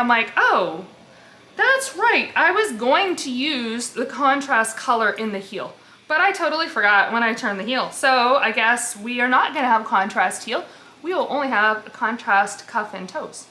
I'm like, oh, that's right. I was going to use the contrast color in the heel, but I totally forgot when I turned the heel. So I guess we are not gonna have a contrast heel. We will only have a contrast cuff and toes.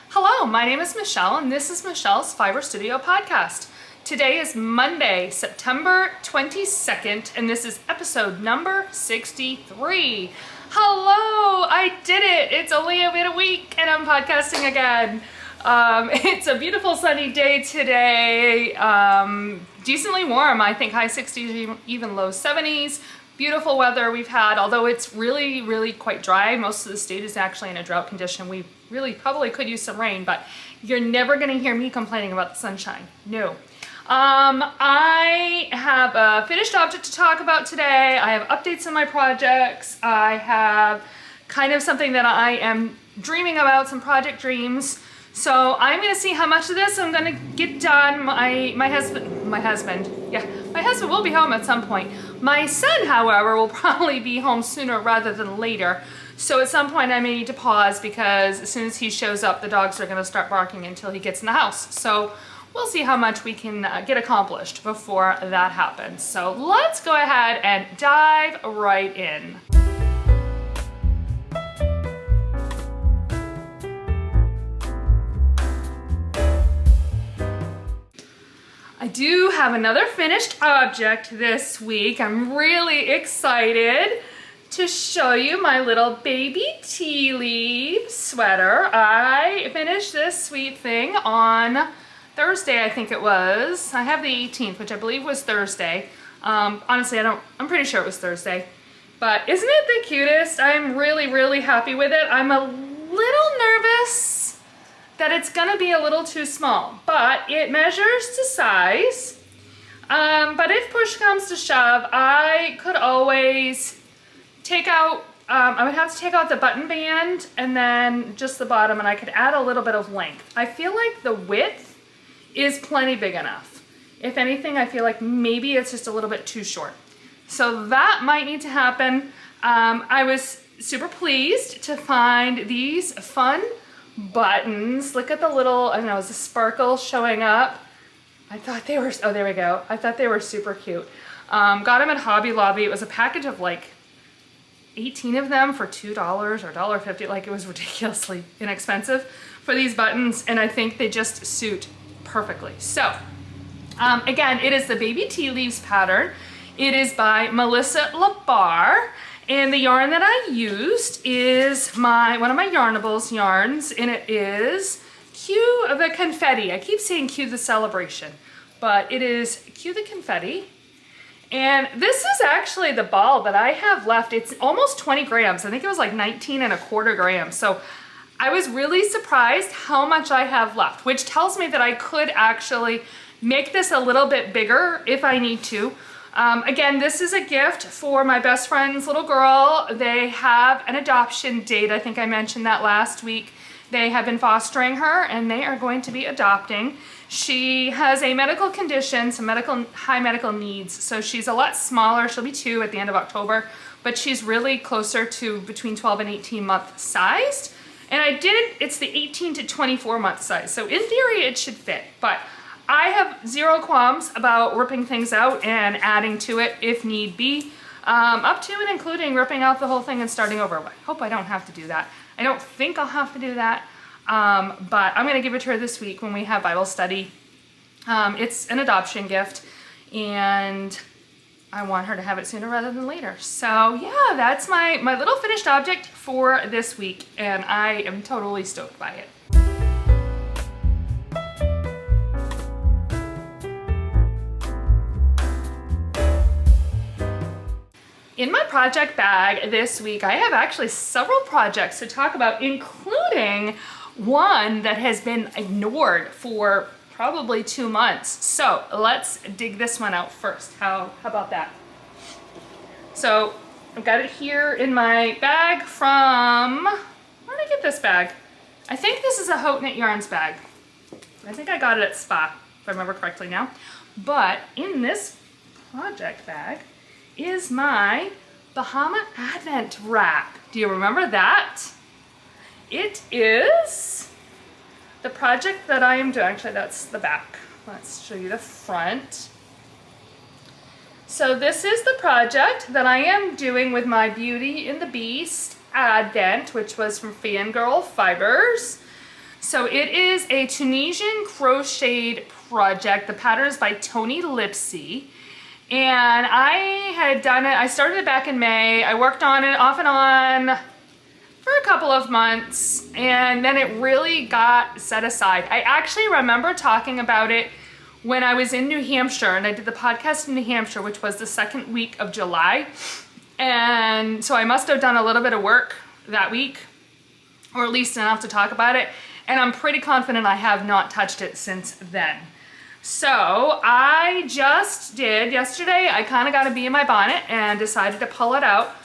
Hello, my name is Michelle and this is Michelle's Fiber Studio podcast. Today is Monday, September 22nd, and this is episode number 63. Hello, I did it. It's only been a week and I'm podcasting again. It's a beautiful sunny day today. Decently warm, I think high 60s, even low 70s. Beautiful weather we've had, although it's really quite dry. Most of the state is actually in a drought condition. We really probably could use some rain, but you're never gonna hear me complaining about the sunshine. No. I have a finished object to talk about today. I have updates on my projects. I have kind of something that I am dreaming about, some project dreams. So I'm gonna see how much of this I'm gonna get done. My husband will be home at some point. My son, however, will probably be home sooner rather than later. So at some point I may need to pause because as soon as he shows up, the dogs are gonna start barking until he gets in the house. So we'll see how much we can get accomplished before that happens. So let's go ahead and dive right in. I do have another finished object this week. I'm really excited to show you my little baby tea leaf sweater. I finished this sweet thing on Thursday, I think it was. I have the 18th, which I believe was Thursday. Honestly, I'm pretty sure it was Thursday. But isn't it the cutest? I'm really happy with it. I'm a little nervous that it's gonna be a little too small, but it measures to size. But if push comes to shove, I could always take out, I would have to take out the button band and then just the bottom, and I could add a little bit of length. I feel like the width is plenty big enough. If anything, I feel like maybe it's just a little bit too short. So that might need to happen. I was super pleased to find these fun buttons. Look at the little, I don't know, is the sparkle showing up? I thought they were, oh, there we go. I thought they were super cute. Got them at Hobby Lobby. It was a package of like 18 of them for $2 or $1.50. Like, it was ridiculously inexpensive for these buttons, and I think they just suit perfectly. So, again, it is the Baby Tea Leaves pattern. It is by Melissa LaBarre. And the yarn that I used is one of my Yarnables yarns, and it is Cue the Confetti. I keep saying Cue the Celebration, but it is Cue the Confetti. And this is actually the ball that I have left. It's almost 20 grams. I think it was like 19.25 grams. So I was really surprised how much I have left, which tells me that I could actually make this a little bit bigger if I need to. Again, this is a gift for my best friend's little girl. They have an adoption date. I think I mentioned that last week. They have been fostering her and they are going to be adopting. She has a medical condition, some high medical needs. So she's a lot smaller. She'll be 2 at the end of October, but she's really closer to between 12 and 18 month sized. And it's the 18 to 24 month size. So in theory, it should fit, but I have zero qualms about ripping things out and adding to it if need be, up to and including ripping out the whole thing and starting over. I hope I don't have to do that. I don't think I'll have to do that, but I'm gonna give it to her this week when we have Bible study. It's an adoption gift and I want her to have it sooner rather than later. So yeah, that's my little finished object for this week, and I am totally stoked by it. In my project bag this week, I have actually several projects to talk about, including one that has been ignored for probably 2 months. So let's dig this one out first. How about that? So I've got it here in my bag from, where did I get this bag? I think this is a Haute Knit Yarns bag. I think I got it at Spa, if I remember correctly now. But in this project bag is my Bahama Advent wrap. Do you remember that? It is the project that I am doing. Actually, that's the back. Let's show you the front. So this is the project that I am doing with my Beauty and the Beast Advent, which was from Fangirl Fibers. So it is a Tunisian crocheted project. The pattern is by Toni Lipsey. And I had done it, I started it back in May. I worked on it off and on for a couple of months, and then it really got set aside. I actually remember talking about it when I was in New Hampshire, and I did the podcast in New Hampshire, which was the second week of July. And so I must have done a little bit of work that week, or at least enough to talk about it. And I'm pretty confident I have not touched it since then. So I just did, yesterday, I kind of got a bee in my bonnet and decided to pull it out.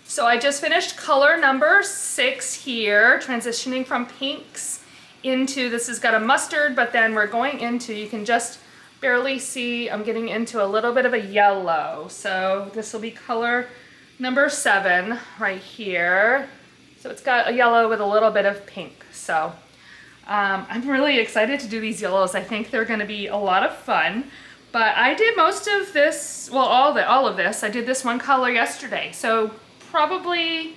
So I just finished color number 6 here, transitioning from pinks into, this has got a mustard, but then we're going into, you can just barely see, I'm getting into a little bit of a yellow. So this will be color number 7 right here. So it's got a yellow with a little bit of pink. So I'm really excited to do these yellows. I think they're going to be a lot of fun. But I did most of this, well, all of this. I did this one color yesterday. So probably,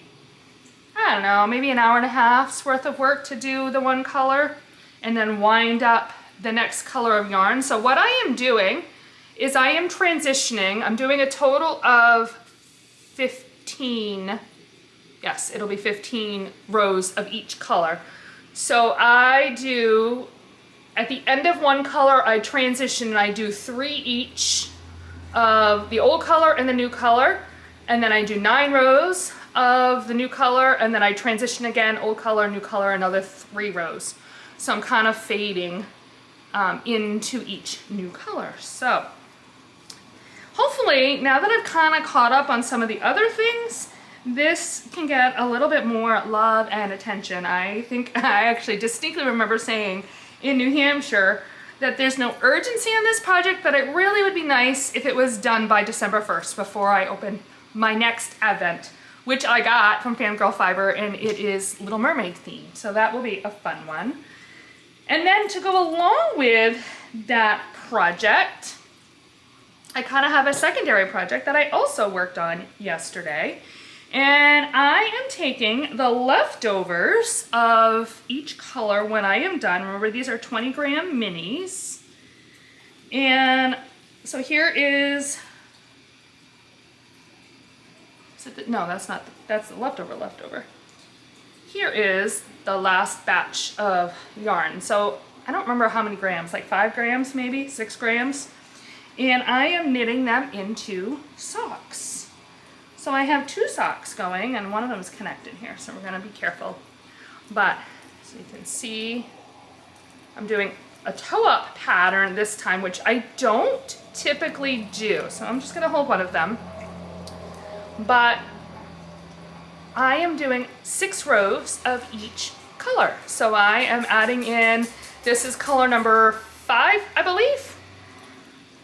I don't know, maybe an hour and a half's worth of work to do the one color and then wind up the next color of yarn. So what I am doing is I am transitioning. I'm doing a total of 15, yes, it'll be 15 rows of each color. So I do, at the end of one color, I transition and I do 3 each of the old color and the new color. And then I do 9 rows of the new color, and then I transition again, old color, new color, another 3 rows. So I'm kind of fading into each new color. So hopefully, now that I've kind of caught up on some of the other things, this can get a little bit more love and attention. I think I actually distinctly remember saying in New Hampshire that there's no urgency on this project, but it really would be nice if it was done by December 1st before I open my next advent, which I got from Fangirl Fiber, and it is Little Mermaid themed. So that will be a fun one. And then to go along with that project, I kind of have a secondary project that I also worked on yesterday. And I am taking the leftovers of each color when I am done. Remember, these are 20-gram minis. And so here is, no, that's not, that's the leftover. Here is the last batch of yarn. So I don't remember how many grams, like 5 grams maybe, 6 grams. And I am knitting them into socks. So I have 2 socks going, and one of them is connected here, so we're gonna be careful. But, so you can see, I'm doing a toe-up pattern this time, which I don't typically do. So I'm just gonna hold one of them. But I am doing 6 rows of each color. So I am adding in, this is color number 5, I believe.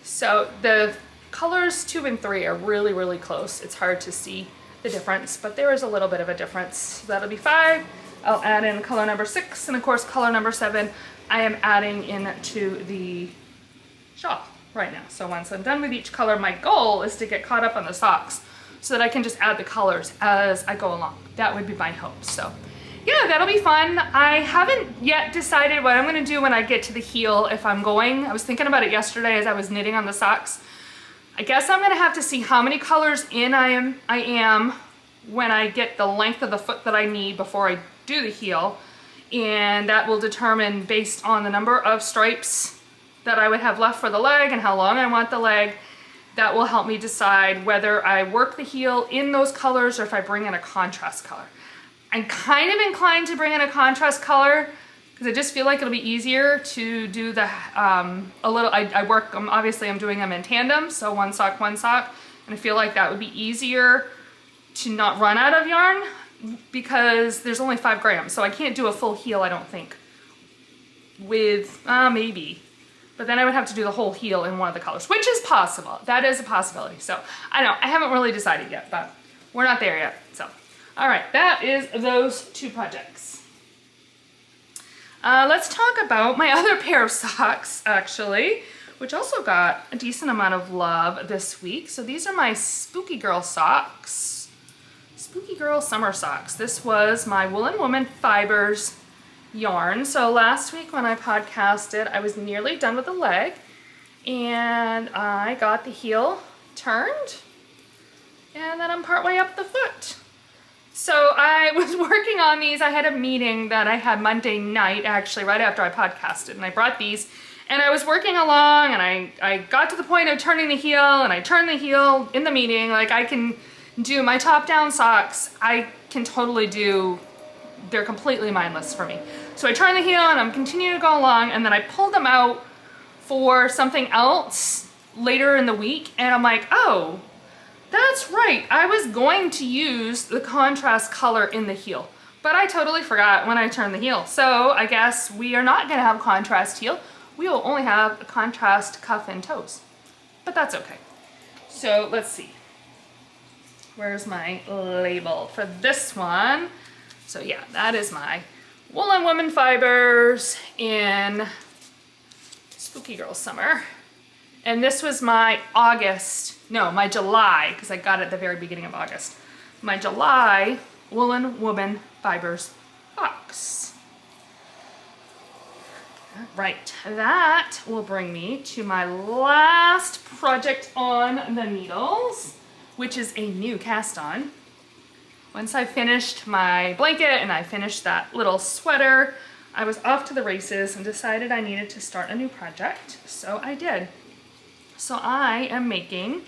So the colors 2 and 3 are really, really close. It's hard to see the difference, but there is a little bit of a difference. So that'll be 5. I'll add in color number 6, and of course color number 7 I am adding into the shawl right now. So once I'm done with each color, my goal is to get caught up on the socks so that I can just add the colors as I go along. That would be my hope. So yeah, that'll be fun. I haven't yet decided what I'm gonna do when I get to the heel if I'm going. I was thinking about it yesterday as I was knitting on the socks. I guess I'm gonna have to see how many colors in I am when I get the length of the foot that I need before I do the heel. And that will determine, based on the number of stripes that I would have left for the leg and how long I want the leg, that will help me decide whether I work the heel in those colors or if I bring in a contrast color. I'm kind of inclined to bring in a contrast color because I just feel like it'll be easier to do the, I work, obviously I'm doing them in tandem, so one sock, and I feel like that would be easier to not run out of yarn because there's only 5 grams, so I can't do a full heel, I don't think, with, maybe, but but then I would have to do the whole heel in one of the colors, which is possible. That is a possibility. So I don't know, I haven't really decided yet, but we're not there yet. So, all right, that is those two projects. Let's talk about my other pair of socks, actually, which also got a decent amount of love this week. So these are my Spooky Girl socks. Spooky Girl summer socks. This was my Woolen Woman Fibers yarn. So last week when I podcasted, I was nearly done with the leg, and I got the heel turned, and then I'm partway up the foot. So I was working on these. I had a meeting that I had Monday night, actually, right after I podcasted, and I brought these, and I was working along, and I got to the point of turning the heel, and I turned the heel in the meeting. Like, I can do my top-down socks. I can totally do, they're completely mindless for me. So I turned the heel, and I'm continuing to go along, and then I pulled them out for something else later in the week, and I'm like, oh, that's right, I was going to use the contrast color in the heel, but I totally forgot when I turned the heel. So I guess we are not gonna have contrast heel. We will only have a contrast cuff and toes, but that's okay. So let's see. Where's my label for this one? So yeah, that is my Woolen Woman Fibers in Spooky Girl Summer. And this was my my July, because I got it at the very beginning of August. My July Woolen Woman Fibers box. Right, that will bring me to my last project on the needles, which is a new cast on. Once I finished my blanket and I finished that little sweater, I was off to the races and decided I needed to start a new project, so I did. So I am making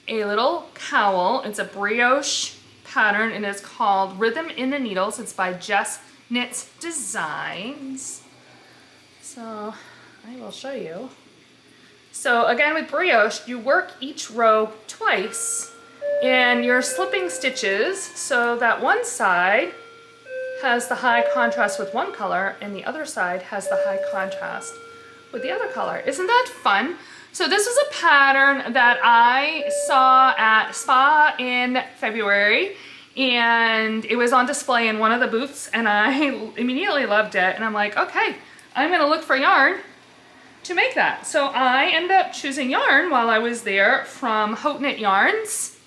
a little cowl. It's a brioche pattern and it's called Rhythm in the Needles. It's by Jess Knits Designs. So I will show you. So again, with brioche, you work each row twice and you're slipping stitches so that one side has the high contrast with one color and the other side has the high contrast with the other color. Isn't that fun? So this was a pattern that I saw at Spa in February, and it was on display in one of the booths, and I immediately loved it. And I'm like, okay, I'm gonna look for yarn to make that. So I ended up choosing yarn while I was there from Haute Knit Yarns,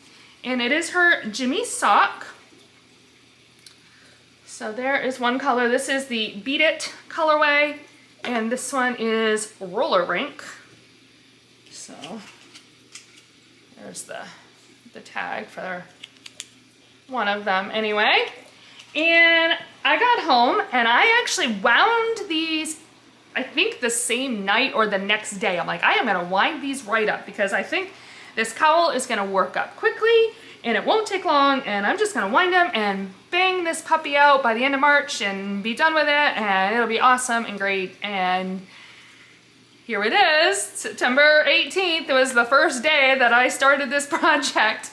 and it is her Jimmy sock. So there is one color. This is the Beat It colorway, and this one is Roller Rink. So there's the tag for one of them anyway. And I got home and I actually wound these, I think the same night or the next day. I'm like, I am gonna wind these right up because I think this cowl is gonna work up quickly and it won't take long, and I'm just gonna wind them and bang this puppy out by the end of March and be done with it, and it'll be awesome and great. And here it is, September 18th. It was the first day that I started this project.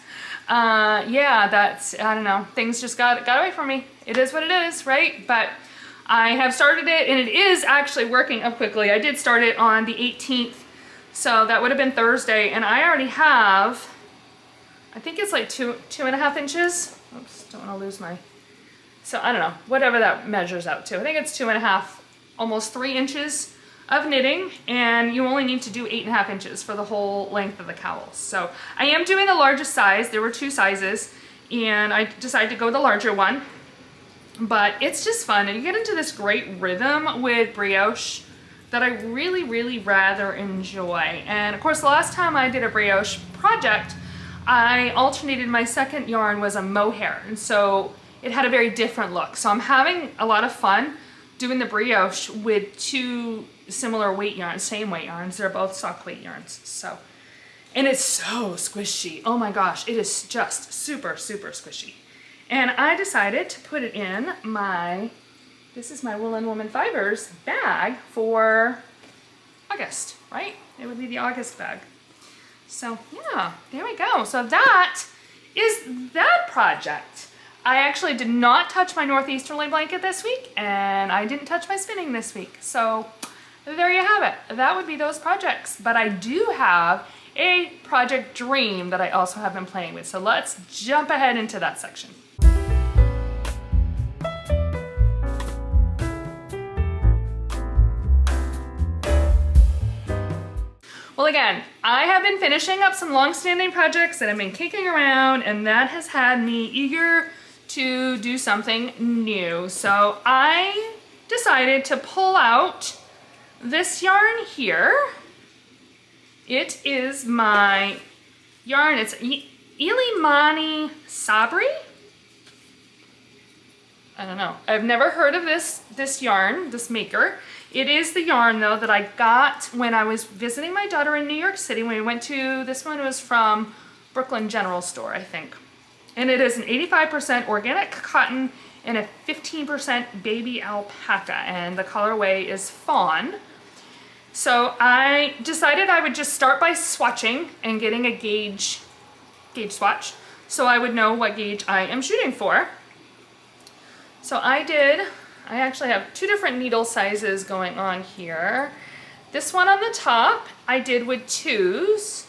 Yeah, I don't know, things just got away from me. It is what it is, right? But I have started it, and it is actually working up quickly. I did start it on the 18th, so that would have been Thursday, and I already have, I think it's like two and a half inches. Oops, don't want to lose my, so I don't know, whatever that measures out to. I think it's 2.5, almost 3 inches of knitting, and you only need to do 8.5 inches for the whole length of the cowl. So I am doing the largest size. There were 2 sizes, and I decided to go with the larger one. But it's just fun, and you get into this great rhythm with brioche that I really, really rather enjoy. And of course, the last time I did a brioche project, I alternated. My second yarn was a mohair, and so it had a very different look. So I'm having a lot of fun doing the brioche with 2 similar weight yarns, same weight yarns. They're both sock weight yarns. So, and it's so squishy. Oh my gosh, it is just super, super squishy. And I decided to put it in my, this is my Woolen Woman Fibers bag for August, right? It would be the August bag. So yeah, there we go. So that is that project. I actually did not touch my Northeasterly blanket this week, and I didn't touch my spinning this week. So there you have it. That would be those projects. But I do have a project dream that I also have been playing with. So let's jump ahead into that section. Well, again, I have been finishing up some long-standing projects that I've been kicking around, and that has had me eager to do something new. So I decided to pull out this yarn here. It is my yarn. It's Ilimani Sabri. I don't know. I've never heard of this yarn, this maker. It is the yarn though that I got when I was visiting my daughter in New York City. When we went to, this one was from Brooklyn General Store, I think. And it is an 85% organic cotton and a 15% baby alpaca, and the colorway is fawn. So I decided I would just start by swatching and getting a gauge swatch so I would know what gauge I am shooting for. So I actually have two different needle sizes going on here. This one on the top I did with 2s,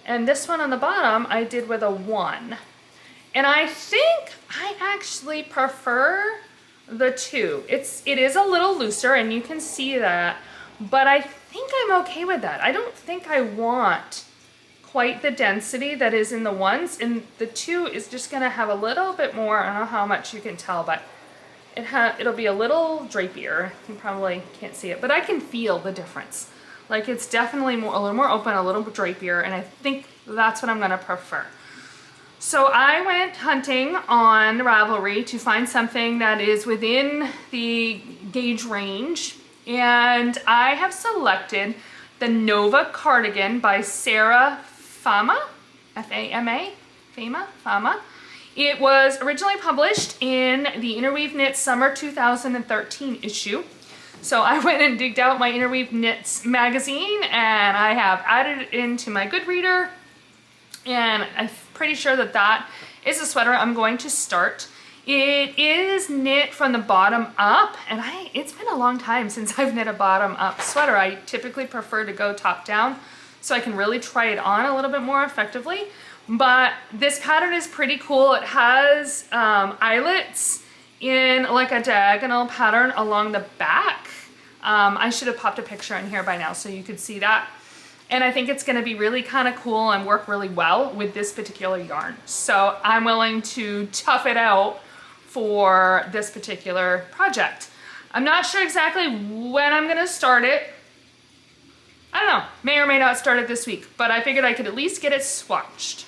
and this one on the bottom I did with a 1. And I think I actually prefer the 2. It is a little looser, and you can see that, but I think I'm okay with that. I don't think I want quite the density that is in the 1s, and the 2 is just gonna have a little bit more. I don't know how much you can tell, but it'll be a little drapier. You probably can't see it, but I can feel the difference. Like, it's definitely a little more open, a little drapier, and I think that's what I'm gonna prefer. So I went hunting on Ravelry to find something that is within the gauge range, and I have selected the Nova Cardigan by Sarah Fama, F-A-M-A, Fama. It was originally published in the Interweave Knits Summer 2013 issue. So I went and digged out my Interweave Knits magazine, and I have added it into my Goodreader, and I'm pretty sure that that is a sweater I'm going to start. It is knit from the bottom up, and it's been a long time since I've knit a bottom up sweater. I typically prefer to go top down so I can really try it on a little bit more effectively. But this pattern is pretty cool. It has eyelets in like a diagonal pattern along the back. I should have popped a picture in here by now so you could see that. And I think it's gonna be really kind of cool and work really well with this particular yarn. So I'm willing to tough it out for this particular project. I'm not sure exactly when I'm gonna start it. I don't know, may or may not start it this week, but I figured I could at least get it swatched.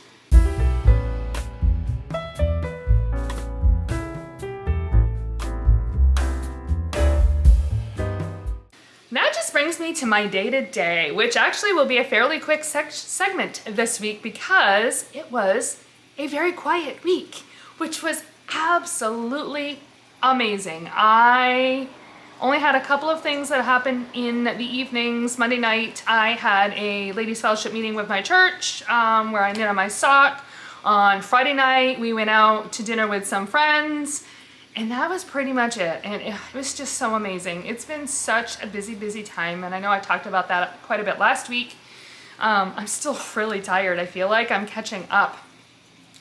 That just brings me to my day-to-day, which actually will be a fairly quick segment this week because it was a very quiet week, which was absolutely amazing. I only had a couple of things that happened in the evenings. Monday night, I had a ladies' fellowship meeting with my church where I knit on my sock. On Friday night, we went out to dinner with some friends. And that was pretty much it. And it was just so amazing. It's been such a busy, busy time. And I know I talked about that quite a bit last week. I'm still really tired. I feel like I'm catching up.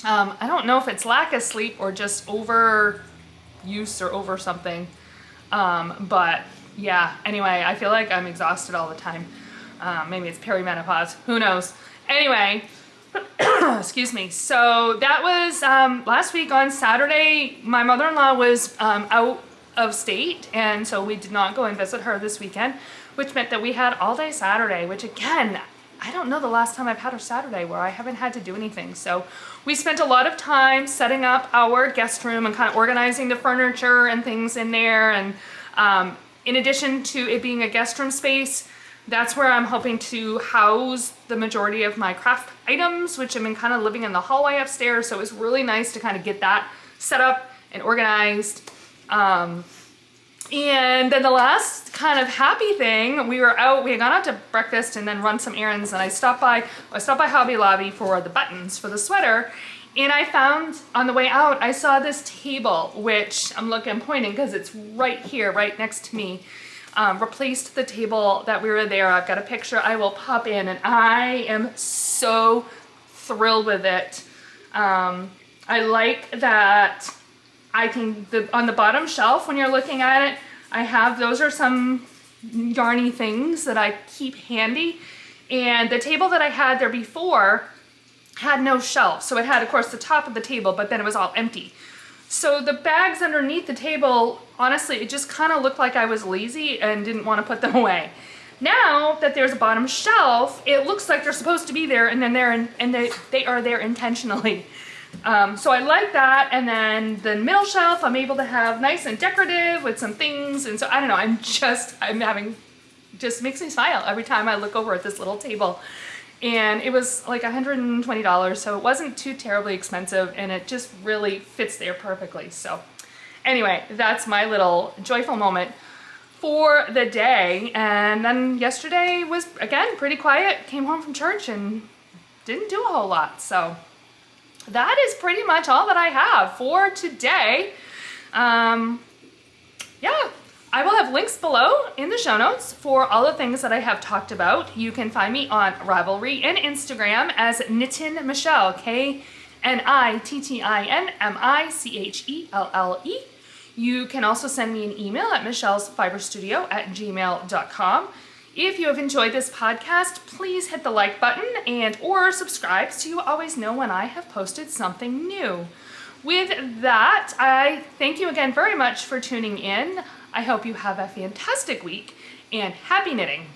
I don't know if it's lack of sleep or just overuse or over something. But yeah, anyway, I feel like I'm exhausted all the time. Maybe it's perimenopause. Who knows? Anyway. Excuse me. So that was last week on Saturday. My mother-in-law was out of state, and so we did not go and visit her this weekend, which meant that we had all day Saturday, which again, I don't know the last time I've had a Saturday where I haven't had to do anything. So we spent a lot of time setting up our guest room and kind of organizing the furniture and things in there. And in addition to it being a guest room space, that's where I'm hoping to house the majority of my craft items, which I've been kind of living in the hallway upstairs. So it was really nice to kind of get that set up and organized. And then the last kind of happy thing, we had gone out to breakfast and then run some errands, and I stopped by Hobby Lobby for the buttons for the sweater. And I found on the way out, I saw this table, which I'm pointing because it's right here, right next to me. replaced the table that we were there. I've got a picture I will pop in, and I am so thrilled with it. I like that I can, on the bottom shelf when you're looking at it, I have, those are some yarny things that I keep handy. And the table that I had there before had no shelf. So it had, of course, the top of the table, but then it was all empty. So the bags underneath the table, honestly, it just kind of looked like I was lazy and didn't want to put them away. Now that there's a bottom shelf, it looks like they're supposed to be there, and then they are there intentionally. So I like that. And then the middle shelf, I'm able to have nice and decorative with some things. And so I don't know, just makes me smile every time I look over at this little table. And it was like $120, so it wasn't too terribly expensive, and it just really fits there perfectly. So anyway, that's my little joyful moment for the day. And then yesterday was, again, pretty quiet. Came home from church and didn't do a whole lot. So that is pretty much all that I have for today. Yeah. I will have links below in the show notes for all the things that I have talked about. You can find me on Ravelry and Instagram as Knittin Michelle, KNITTINMICHELLE. You can also send me an email at michellesfiberstudio@gmail.com. If you have enjoyed this podcast, please hit the like button or subscribe so you always know when I have posted something new. With that, I thank you again very much for tuning in. I hope you have a fantastic week, and happy knitting!